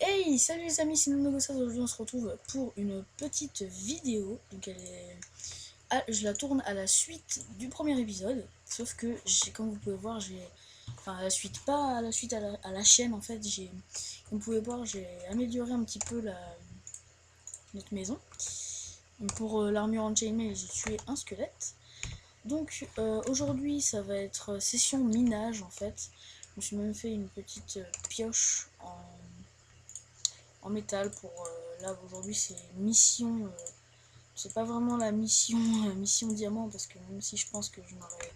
Hey, salut les amis, c'est Nonogosa. Aujourd'hui on se retrouve pour une petite vidéo. Donc je la tourne à la suite du premier épisode. Sauf que comme vous pouvez voir, enfin à la suite, pas à la suite à la chaîne en fait. Comme vous pouvez voir, j'ai amélioré un petit peu notre maison. Donc pour l'armure en chainmail, j'ai tué un squelette. Donc aujourd'hui ça va être session minage en fait. Je me suis même fait une petite pioche en métal pour là aujourd'hui c'est mission, c'est pas vraiment la mission mission diamant, parce que même si je pense que je n'aurai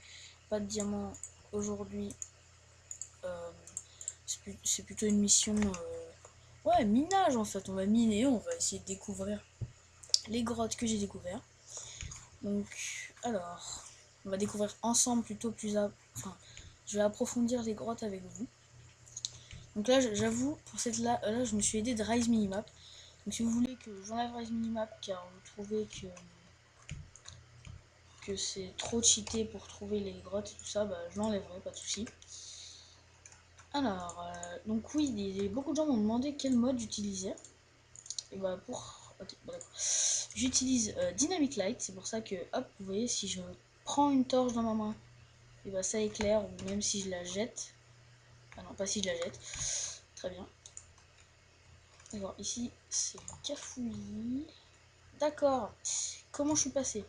pas de diamant aujourd'hui, euh, c'est plutôt une mission ouais, minage en fait. On va miner, on va essayer de découvrir les grottes que j'ai découvert. Donc alors on va découvrir ensemble plutôt enfin je vais approfondir les grottes avec vous. Donc là j'avoue pour cette là je me suis aidé de Rise Minimap. Donc si vous voulez que j'enlève Rise Minimap car vous trouvez que c'est trop cheaté pour trouver les grottes et tout ça, bah je l'enlèverai, pas de soucis. Alors, donc oui, beaucoup de gens m'ont demandé quel mode j'utilisais. Et bah pour... Ok, bah j'utilise Dynamic Light, c'est pour ça que, hop, vous voyez, si je prends une torche dans ma main, et bah ça éclaire, ou même si je la jette. Ah non, pas si je la jette. Très bien. D'accord, ici, c'est cafouillis. D'accord. Comment je suis passé?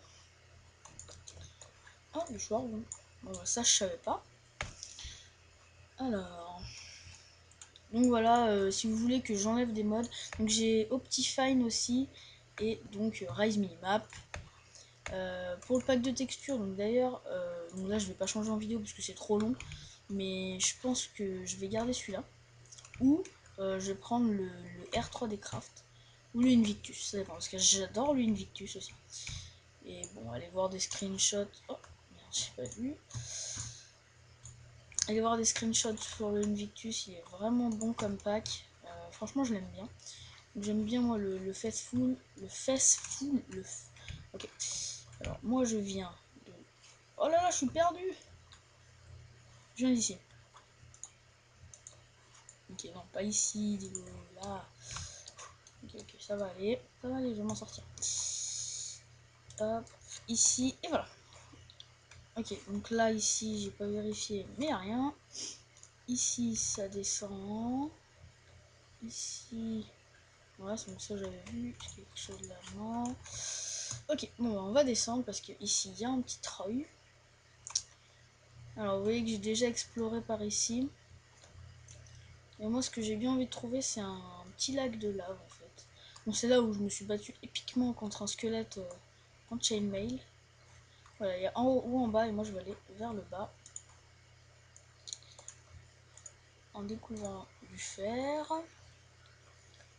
Ah, le choix, bon. Bon, bah, ça, je savais pas. Alors... Donc voilà, si vous voulez que j'enlève des modes, donc j'ai Optifine aussi, et donc Rise Minimap. Pour le pack de texture, donc d'ailleurs, donc là je vais pas changer en vidéo parce que c'est trop long, mais je pense que je vais garder celui-là. Ou je vais prendre le R3 des Craft, ou le Invictus, ça dépend, parce que j'adore le Invictus aussi. Et bon, allez voir des screenshots. Oh, merde, j'ai pas vu. Allez voir des screenshots sur le Invictus, il est vraiment bon comme pack. Franchement, je l'aime bien. J'aime bien moi le Faceful. Ok. Alors moi je viens de... Oh là là, je suis perdu. Je viens d'ici. Ok, non, pas ici, là. Ok, ça va aller. Ça va aller, je vais m'en sortir. Hop, ici, et voilà. Ok, donc là, ici, j'ai pas vérifié, mais y'a rien. Ici, ça descend. Ici... Ouais, c'est bon, ça j'avais vu. Quelque chose là, non. Ok, bon, on va descendre parce que ici, il y a un petit treuil. Alors, vous voyez que j'ai déjà exploré par ici. Et moi, ce que j'ai bien envie de trouver, c'est un petit lac de lave, en fait. Bon, c'est là où je me suis battu épiquement contre un squelette en chainmail. Voilà, il y a en haut ou en bas, et moi, je vais aller vers le bas. En découvrant du fer.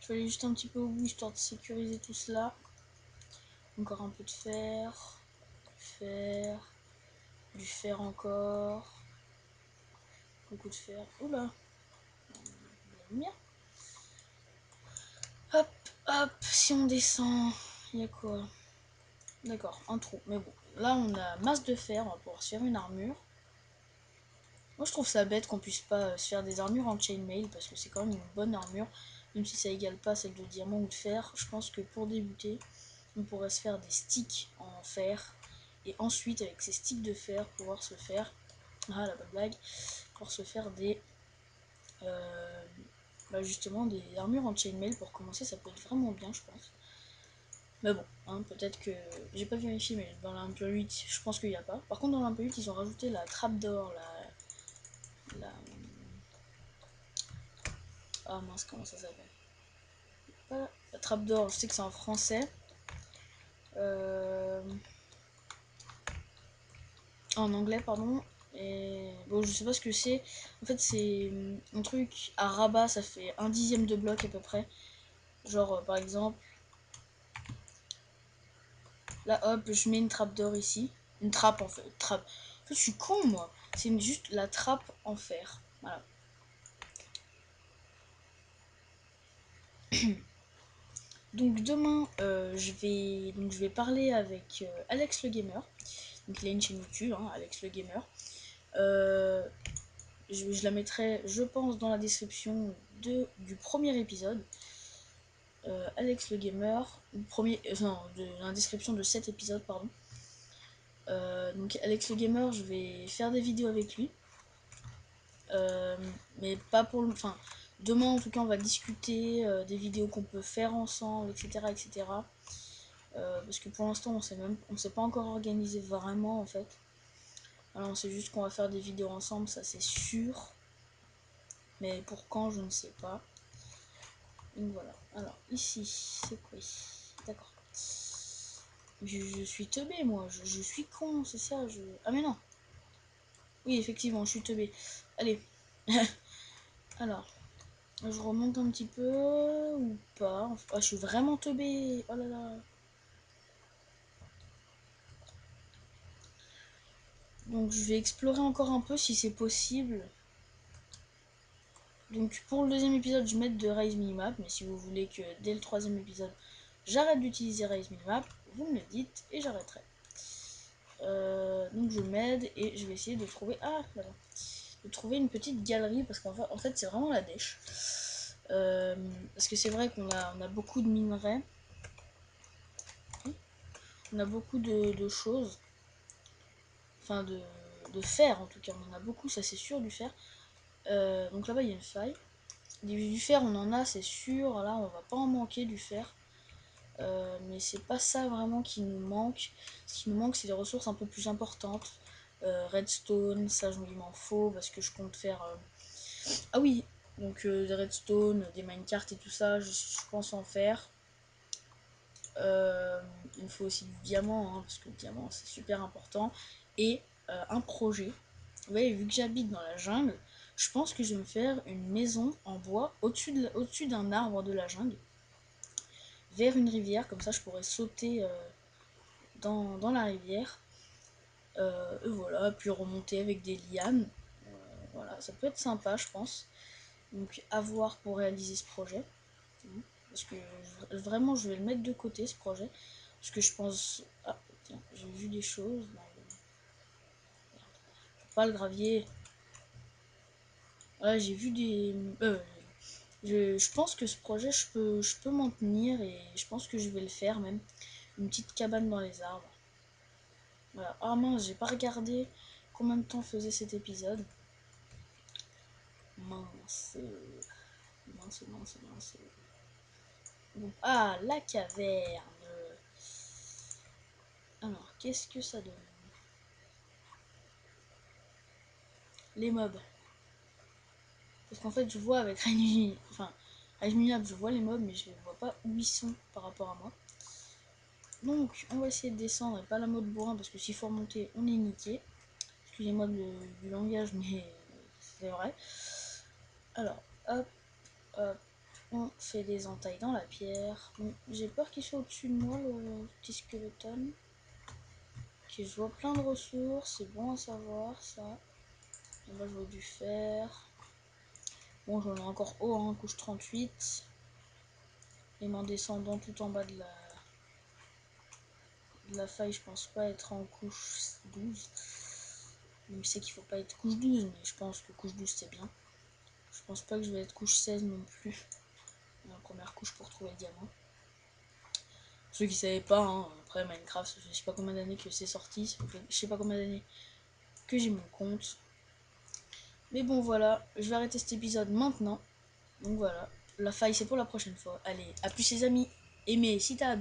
Je vais aller juste un petit peu au bout, histoire de sécuriser tout cela. Encore un peu de fer. Du fer encore. Beaucoup de fer. Oula. Bien. Hop, hop, si on descend, il y a quoi? D'accord, un trou. Mais bon, là on a masse de fer, on va pouvoir se faire une armure. Moi je trouve ça bête qu'on puisse pas se faire des armures en chainmail, parce que c'est quand même une bonne armure. Même si ça égale pas celle de diamant ou de fer, je pense que pour débuter, on pourrait se faire des sticks en fer. Et ensuite, avec ces sticks de fer, pouvoir se faire... Ah, la bonne blague. Pouvoir se faire des... justement, des armures en chainmail pour commencer, ça peut être vraiment bien, je pense. Mais bon, hein, peut-être que... J'ai pas vérifié, mais dans l'Impure 8, je pense qu'il n'y a pas. Par contre, dans l'Impure 8, ils ont rajouté la trappe d'or, la... Ah mince, comment ça s'appelle? La trappe d'or, je sais que c'est en français. En anglais, pardon. Et bon, je sais pas ce que c'est. En fait, c'est un truc à rabat, ça fait 1/10 de bloc à peu près. Genre, par exemple, là, hop, je mets une trappe d'or ici. Une trappe, en fait. Trappe. En fait, je suis con, moi. C'est juste la trappe en fer. Voilà. Donc demain, je vais parler avec Alex le Gamer. Donc il a une chaîne YouTube, hein, Alex le Gamer. Je la mettrai, je pense, dans la description du premier épisode. Alex le Gamer, de la description de cet épisode, pardon. Donc Alex le Gamer, je vais faire des vidéos avec lui. Mais pas pour le... Enfin, demain en tout cas on va discuter des vidéos qu'on peut faire ensemble, etc. etc. Parce que pour l'instant on s'est pas encore organisé vraiment en fait. Alors on sait juste qu'on va faire des vidéos ensemble, ça c'est sûr. Mais pour quand, je ne sais pas. Donc voilà. Alors ici, c'est quoi ici? D'accord. Je suis teubé moi, je suis con, c'est ça. Ah mais non. Oui, effectivement, je suis teubé. Allez. Alors, je remonte un petit peu ou pas. Oh, je suis vraiment teubé. Oh là là. Donc je vais explorer encore un peu si c'est possible. Donc pour le deuxième épisode, je vais mettre de Raise Minimap, mais si vous voulez que dès le troisième épisode, j'arrête d'utiliser Raise Minimap, vous me le dites et j'arrêterai. Donc je m'aide et je vais essayer de trouver... Ah, voilà. De trouver une petite galerie, parce qu'en fait c'est vraiment la dèche. Parce que c'est vrai qu'on a beaucoup de minerais. On a beaucoup de choses. Enfin de fer en tout cas, on en a beaucoup, ça c'est sûr, du fer. Donc là-bas il y a une faille. Du fer on en a, c'est sûr, là on va pas en manquer du fer. Mais c'est pas ça vraiment qui nous manque. Ce qui nous manque, c'est des ressources un peu plus importantes. Redstone, ça je m'en faut parce que je compte faire. Ah oui, donc des redstone, des minecarts et tout ça, je pense en faire. Il me faut aussi du diamant, hein, parce que le diamant c'est super important. Et un projet. Vous voyez, vu que j'habite dans la jungle, je pense que je vais me faire une maison en bois au-dessus d'un arbre de la jungle, vers une rivière, comme ça je pourrais sauter dans la rivière. Et voilà, puis remonter avec des lianes. Voilà, ça peut être sympa, je pense. Donc à voir pour réaliser ce projet. Parce que vraiment, je vais le mettre de côté, ce projet. Parce que je pense... Ah, tiens, j'ai vu des choses. Pas le gravier. Voilà, j'ai vu des... je pense que ce projet, je peux m'en tenir et je pense que je vais le faire même. Une petite cabane dans les arbres. Voilà. Ah mince, j'ai pas regardé combien de temps faisait cet épisode. Mince. Mince, mince, mince. Bon. Ah, la caverne. Alors, qu'est-ce que ça donne? Les mobs. Parce qu'en fait, je vois avec Raimi, enfin, je vois les mobs, mais je ne vois pas où ils sont par rapport à moi. Donc, on va essayer de descendre et pas la mode bourrin, parce que s'il faut remonter, on est niqué. Excusez-moi du langage, mais c'est vrai. Alors, hop, hop, on fait des entailles dans la pierre. Bon, j'ai peur qu'il soit au-dessus de moi, le petit skeleton. Ok, je vois plein de ressources, c'est bon à savoir ça. Là, je vois du fer. Bon, j'en ai encore haut, hein, couche 38. Et en descendant tout en bas de la faille, je pense pas être en couche 12. Même si c'est qu'il faut pas être couche 12, mais je pense que couche 12 c'est bien. Je pense pas que je vais être couche 16 non plus. La première couche pour trouver le diamant. Ceux qui savaient pas, hein, après Minecraft, je sais pas combien d'années que c'est sorti, je sais pas combien d'années que j'ai mon compte. Mais bon voilà, je vais arrêter cet épisode maintenant. Donc voilà, la faille c'est pour la prochaine fois. Allez, à plus les amis, aimez si t'as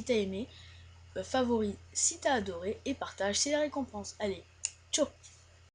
aimé, favori si t'as adoré, et partage c'est la récompense. Allez, ciao.